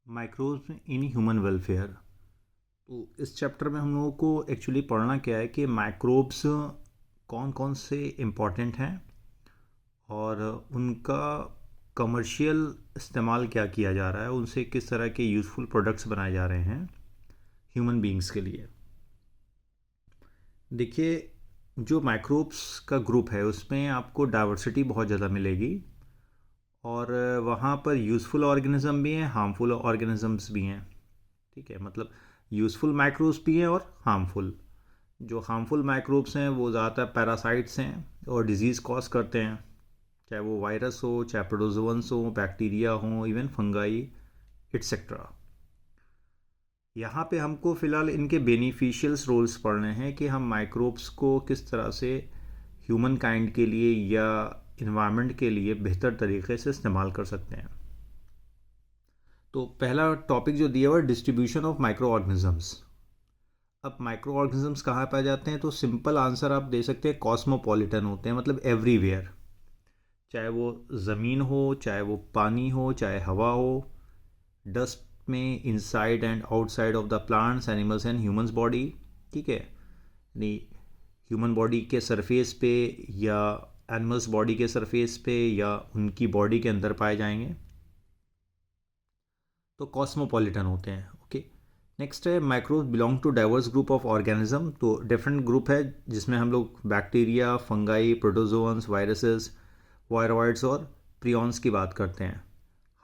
Microbes in human welfare. तो इस chapter में हम लोगों को एक्चुअली पढ़ना क्या है कि माइक्रोब्स कौन कौन से इम्पॉर्टेंट हैं और उनका कमर्शियल इस्तेमाल क्या किया जा रहा है, उनसे किस तरह के यूज़फुल प्रोडक्ट्स बनाए जा रहे हैं ह्यूमन बीइंग्स के लिए। देखिए, जो माइक्रोब्स का ग्रुप है उसमें आपको डाइवर्सिटी बहुत ज़्यादा मिलेगी और वहाँ पर यूज़फुल ऑर्गेनिज्म भी हैं, हार्मफुल ऑर्गेनिजम्स भी हैं। ठीक है, मतलब यूज़फुल माइक्रोब्स भी हैं और हार्मफुल। जो हार्मफुल माइक्रोब्स हैं वो ज़्यादातर पैरासाइट्स हैं और डिजीज़ कॉज करते हैं, चाहे वो वायरस हो, चाहे प्रोटोजोअन्स हो, बैक्टीरिया हो, इवन फंगाई एट्सेट्रा। यहाँ पे हमको फ़िलहाल इनके बेनिफिशियल्स रोल्स पढ़ने हैं कि हम माइक्रोब्स को किस तरह से ह्यूमन काइंड के लिए या इन्वायरमेंट के लिए बेहतर तरीके से इस्तेमाल कर सकते हैं। तो पहला टॉपिक जो दिया हुआ है, डिस्ट्रीब्यूशन ऑफ माइक्रो ऑर्गेनिजम्स। अब माइक्रो ऑर्गेनिजम्स कहाँ पाए जाते हैं, तो सिंपल आंसर आप दे सकते हैं, कॉस्मोपॉलिटन होते हैं, मतलब एवरीवेयर। चाहे वो ज़मीन हो, चाहे वो पानी हो, चाहे हवा हो, डस्ट में, inside and outside of the plants, animals and humans body. ठीक है, यानी ह्यूमन बॉडी के सरफेस पे या एनिमल्स बॉडी के सरफेस पे या उनकी बॉडी के अंदर पाए जाएंगे, तो कॉस्मोपॉलिटन होते हैं। ओके, नेक्स्ट है microbes belong to diverse group of organism. तो डिफरेंट ग्रुप है जिसमें हम लोग bacteria, fungi, protozoans, viruses, viroids और प्रियॉन्स की बात करते हैं।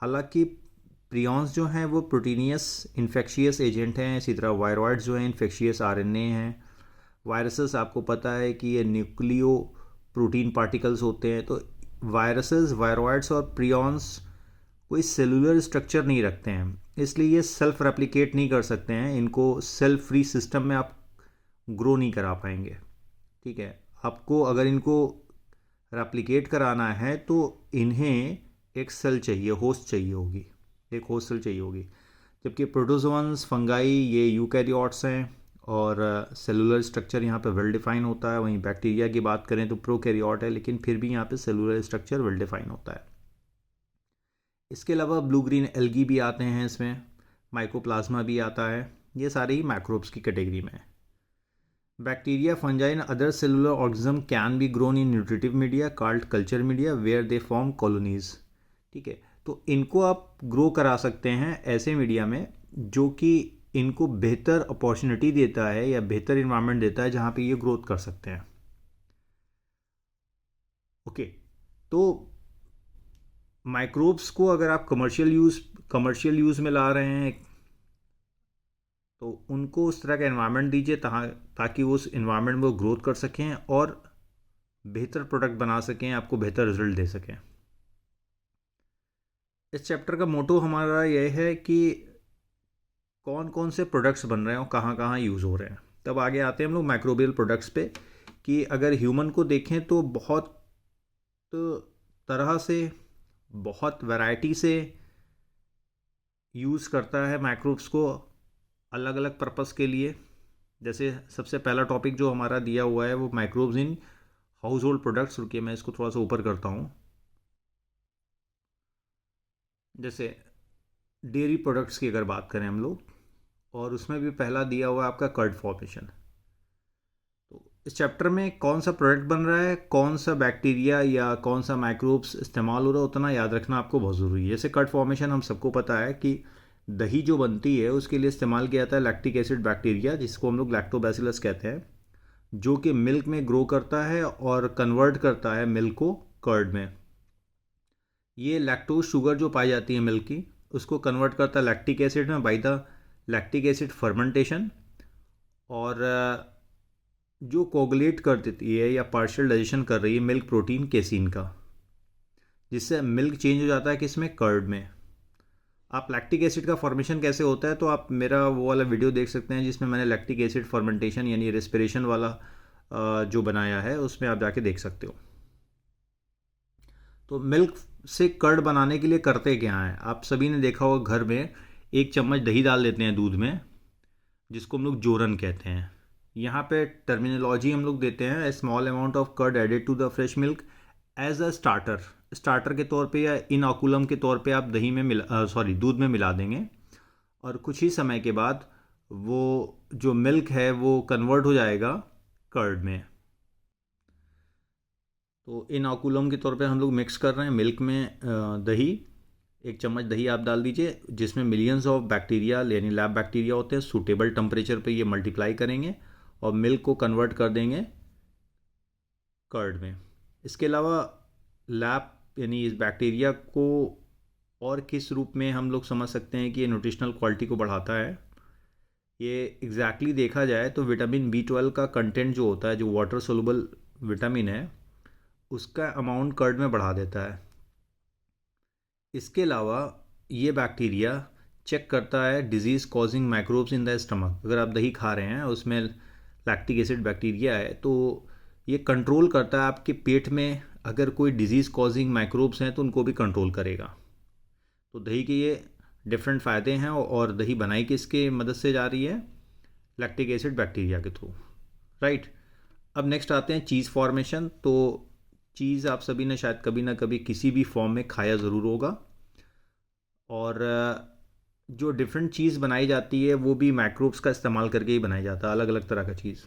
हालांकि प्रियॉन्स जो हैं वो प्रोटीनियस इन्फेक्शियस एजेंट हैं, इसी तरह वायरॉइड्स जो हैं इन्फेक्शियस आरएनए हैं। वायरसेस आपको पता है कि ये न्यूक्लियो प्रोटीन पार्टिकल्स होते हैं। तो वायरसेस, वायरॉइड्स और प्रियॉन्स कोई सेलुलर स्ट्रक्चर नहीं रखते हैं, इसलिए ये सेल्फ रेप्लिकेट नहीं कर सकते हैं। इनको सेल्फ फ्री सिस्टम में आप ग्रो नहीं करा पाएंगे। ठीक है, आपको अगर इनको रेप्लिकेट कराना है तो इन्हें एक सेल चाहिए, होस्ट चाहिए होगी, एक होस्ट सेल चाहिए होगी। जबकि प्रोटोजोअन्स, फंगाई, ये यूकैरियोट्स हैं और सेलुलर स्ट्रक्चर यहाँ पे वेल डिफाइन होता है। वहीं बैक्टीरिया की बात करें तो प्रोकैरियोट है, लेकिन फिर भी यहाँ पे सेलुलर स्ट्रक्चर वेल डिफाइन होता है। इसके अलावा ब्लू ग्रीन एल्गी भी आते हैं इसमें, माइकोप्लाज्मा भी आता है। ये सारे ही माइक्रोब्स की कैटेगरी में है। Bacteria, fungi and other cellular organism can be grown in nutritive media called culture media where they form colonies. ठीक है, तो इनको आप ग्रो करा सकते हैं ऐसे मीडिया में जो कि इनको बेहतर अपॉर्चुनिटी देता है या बेहतर इन्वायरमेंट देता है जहाँ पे ये ग्रोथ कर सकते हैं। ओके, तो माइक्रोब्स को अगर आप कमर्शियल यूज़ में ला रहे हैं तो उनको उस तरह का एनवायरनमेंट दीजिए ताकि वो उस एनवायरनमेंट में ग्रोथ कर सकें और बेहतर प्रोडक्ट बना सकें, आपको बेहतर रिजल्ट दे सकें। इस चैप्टर का मोटो हमारा यह है कि कौन कौन से प्रोडक्ट्स बन रहे हैं और कहाँ कहाँ यूज़ हो रहे हैं। तब आगे आते हैं हम लोग माइक्रोबियल प्रोडक्ट्स पे कि अगर ह्यूमन को देखें तो बहुत तरह से, बहुत वैरायटी से यूज़ करता है माइक्रोब्स को अलग अलग पर्पस के लिए। जैसे सबसे पहला टॉपिक जो हमारा दिया हुआ है वो microbes in house hold products. रुकिए मैं इसको थोड़ा सा ऊपर करता हूँ। जैसे डेयरी प्रोडक्ट्स की अगर बात करें हम लोग, और उसमें भी पहला दिया हुआ है आपका कर्ड फॉर्मेशन। तो इस चैप्टर में कौन सा प्रोडक्ट बन रहा है, कौन सा बैक्टीरिया या कौन सा माइक्रोब्स इस्तेमाल हो रहा है, उतना याद रखना आपको बहुत ज़रूरी है। जैसे कर्ड फॉर्मेशन हम सबको पता है कि दही जो बनती है उसके लिए इस्तेमाल किया जाता है लैक्टिक एसिड बैक्टीरिया, जिसको हम लोग लैक्टोबैसिलस कहते हैं, जो कि मिल्क में ग्रो करता है और कन्वर्ट करता है मिल्क को कर्ड में। ये लैक्टोज शुगर जो पाई जाती है मिल्क की, उसको कन्वर्ट करता है लैक्टिक एसिड में by the lactic acid fermentation. और जो कोगुलेट कर देती है या पार्शियल डाइजेशन कर रही है मिल्क प्रोटीन केसिन का, जिससे मिल्क चेंज हो जाता है किसमें, कर्ड में। आप लैक्टिक एसिड का फॉर्मेशन कैसे होता है तो आप मेरा वो वाला वीडियो देख सकते हैं जिसमें मैंने लैक्टिक एसिड फर्मेंटेशन यानी रेस्पिरेशन वाला जो बनाया है, उसमें आप जाके देख सकते हो। तो मिल्क से कर्ड बनाने के लिए करते क्या हैं, आप सभी ने देखा होगा घर में 1 चम्मच दही डाल देते हैं दूध में, जिसको हम लोग जोरन कहते हैं। यहाँ पे टर्मिनोलॉजी हम लोग देते हैं, small amount of curd added to the fresh milk as a starter के तौर पे या इनऑकुलम के तौर पे आप दूध में मिला देंगे। और कुछ ही समय के बाद वो जो मिल्क है वो कन्वर्ट हो जाएगा कर्ड में। तो इनोकुलम के तौर पे हम लोग मिक्स कर रहे हैं मिल्क में दही। 1 चम्मच दही आप डाल दीजिए, जिसमें मिलियंस ऑफ बैक्टीरिया यानी लैब बैक्टीरिया होते हैं। सूटेबल टेम्परेचर पे ये मल्टीप्लाई करेंगे और मिल्क को कन्वर्ट कर देंगे कर्ड में। इसके अलावा लैब यानी इस बैक्टीरिया को और किस रूप में हम लोग समझ सकते हैं कि ये न्यूट्रिशनल क्वालिटी को बढ़ाता है। ये एग्जैक्टली देखा जाए तो विटामिन B12 का कंटेंट जो होता है, जो वाटर सोलुबल विटामिन है, उसका अमाउंट कर्ड में बढ़ा देता है। इसके अलावा ये बैक्टीरिया चेक करता है disease causing microbes in the stomach. अगर आप दही खा रहे हैं उसमें लैक्टिक एसिड बैक्टीरिया है, तो ये कंट्रोल करता है आपके पेट में अगर कोई डिजीज़ कॉजिंग माइक्रोब्स हैं तो उनको भी कंट्रोल करेगा। तो दही के ये डिफरेंट फ़ायदे हैं। और दही बनाई किसके मदद से जा रही है? लैक्टिक एसिड बैक्टीरिया के थ्रू, राइट। अब नेक्स्ट आते हैं चीज़ फॉर्मेशन। तो चीज़ आप सभी ने शायद कभी ना कभी किसी भी फॉर्म में खाया ज़रूर होगा। और जो डिफरेंट चीज़ बनाई जाती है वो भी माइक्रोब्स का इस्तेमाल करके ही बनाई जाता है, अलग अलग तरह का चीज़।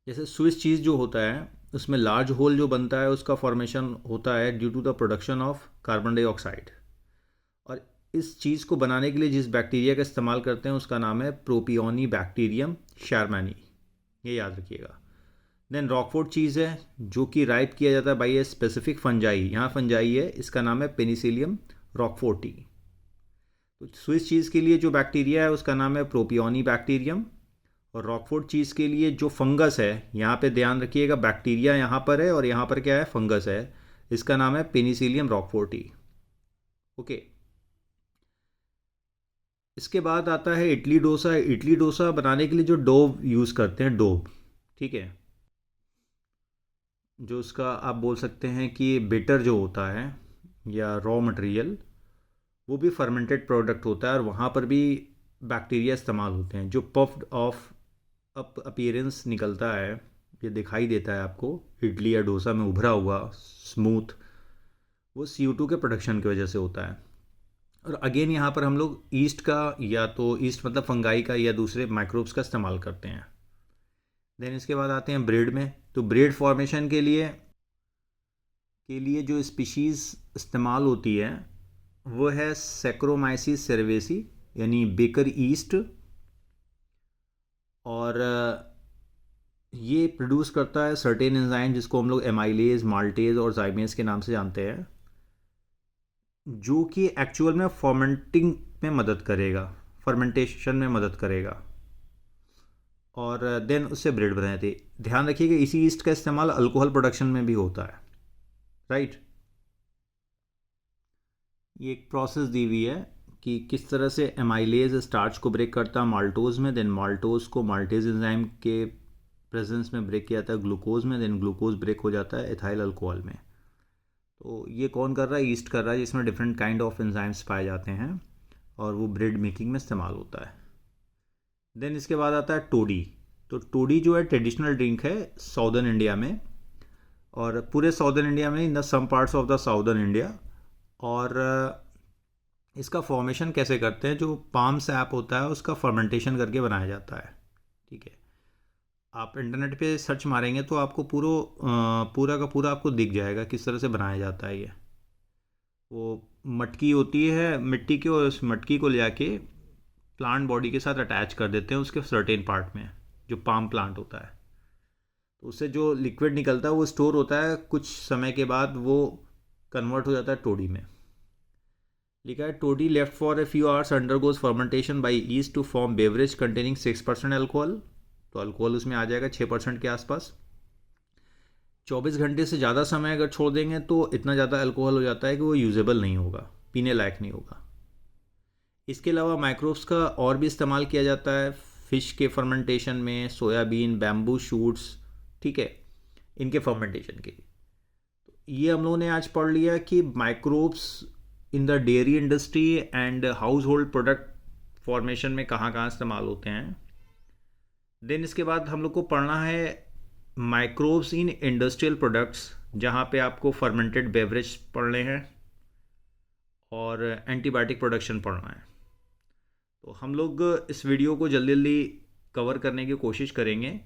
जैसे स्विस चीज़ जो होता है उसमें लार्ज होल जो बनता है उसका फॉर्मेशन होता है due to the production of carbon dioxide. और इस चीज़ को बनाने के लिए जिस बैक्टीरिया का इस्तेमाल करते हैं उसका नाम है प्रोपियोनी बैक्टीरियम शारमानी, ये याद रखिएगा। देन रॉकफोर्ट चीज़ है जो कि राइप किया जाता है बाई ए स्पेसिफिक फंजाई। यहाँ फंजाई है, इसका नाम है पेनिसिलियम रॉकफोर्टी। तो स्विस चीज़ के लिए जो बैक्टीरिया है उसका नाम है प्रोपियोनी बैक्टीरियम। और रॉकफोर्ट चीज़ के लिए जो फंगस है, यहाँ पे ध्यान रखिएगा, बैक्टीरिया यहाँ पर है और यहाँ पर क्या है? फंगस है। इसका नाम है पेनिसिलियम रॉकफोर्टी। ओके। इसके बाद आता है इडली डोसा। इडली डोसा बनाने के लिए जो डो यूज़ करते हैं, डो, ठीक है, जो उसका आप बोल सकते हैं कि बेटर जो होता है या रॉ मटेरियल, वो भी फर्मेंटेड प्रोडक्ट होता है और वहाँ पर भी बैक्टीरिया इस्तेमाल होते हैं। जो पफ्ड ऑफ अपीयरेंस निकलता है, ये दिखाई देता है आपको इडली या डोसा में उभरा हुआ स्मूथ, वो CO2 के प्रोडक्शन की वजह से होता है। और अगेन यहाँ पर हम लोग ईस्ट का, या तो ईस्ट मतलब फंगाई का या दूसरे माइक्रोब्स का इस्तेमाल करते हैं। देन इसके बाद आते हैं ब्रेड में। तो ब्रेड फॉर्मेशन के लिए जो स्पीशीज़ इस्तेमाल होती है वो है सैक्रोमाइसिस सेरेवेसी यानी बेकर ईस्ट। और ये प्रोड्यूस करता है सर्टेन एंजाइम जिसको हम लोग एमाइलेज, माल्टेज और जाइमेज के नाम से जानते हैं, जो कि एक्चुअल में फर्मेंटिंग में मदद करेगा, फर्मेंटेशन में मदद करेगा। और देन उससे ब्रेड बनाए थे। ध्यान रखिएगा इसी ईस्ट का इस्तेमाल अल्कोहल प्रोडक्शन में भी होता है, राइट। ये एक प्रोसेस दी हुई है कि किस तरह से एमाइलेज स्टार्च को ब्रेक करता है माल्टोज में, देन माल्टोज को माल्टेज एंजाइम के प्रेजेंस में ब्रेक किया जाता है ग्लूकोज में, देन ग्लूकोज ब्रेक हो जाता है एथाइल अल्कोहल में। तो ये कौन कर रहा है? ईस्ट कर रहा है, जिसमें डिफरेंट काइंड ऑफ एंजाइम्स पाए जाते हैं और वो ब्रेड मेकिंग में इस्तेमाल होता है। देन इसके बाद आता है टोडी। तो टोडी जो है ट्रेडिशनल ड्रिंक है साउदर्न इंडिया में, और पूरे साउदर्न इंडिया में, in the some parts of the southern India. और इसका फॉर्मेशन कैसे करते हैं? जो पाम सैप होता है उसका फर्मेंटेशन करके बनाया जाता है, ठीक है। आप इंटरनेट पे सर्च मारेंगे तो आपको पूरा का पूरा आपको दिख जाएगा किस तरह से बनाया जाता है। ये वो मटकी होती है मिट्टी की, और उस मटकी को ले जाके प्लांट बॉडी के साथ अटैच कर देते हैं उसके सर्टेन पार्ट में, जो पाम प्लांट होता है। तो उससे जो लिक्विड निकलता है वो स्टोर होता है, कुछ समय के बाद वो कन्वर्ट हो जाता है टोडी में। लिखा है toddy left for a few hours undergoes fermentation by yeast to form beverage containing 6% alcohol. तो अल्कोहल उसमें आ जाएगा 6% के आसपास। 24 घंटे से ज़्यादा समय अगर छोड़ देंगे तो इतना ज़्यादा अल्कोहल हो जाता है कि वो यूजेबल नहीं होगा, पीने लायक नहीं होगा। इसके अलावा माइक्रोब्स का और भी इस्तेमाल किया जाता है फ़िश के फर्मेंटेशन में, सोयाबीन, बैम्बू शूट्स, ठीक है, इनके फर्मेंटेशन के लिए। तो ये हम लोगों ने आज पढ़ लिया कि microbes in the dairy industry and house hold product formation में कहाँ कहाँ इस्तेमाल होते हैं। देन इसके बाद हम लोग को पढ़ना है माइक्रोब्स इन इंडस्ट्रियल प्रोडक्ट्स, जहाँ पे आपको फर्मेंटेड बेवरेज पढ़ने हैं और एंटीबायोटिक प्रोडक्शन पढ़ना है। हम लोग इस वीडियो को जल्दी जल्दी कवर करने की कोशिश करेंगे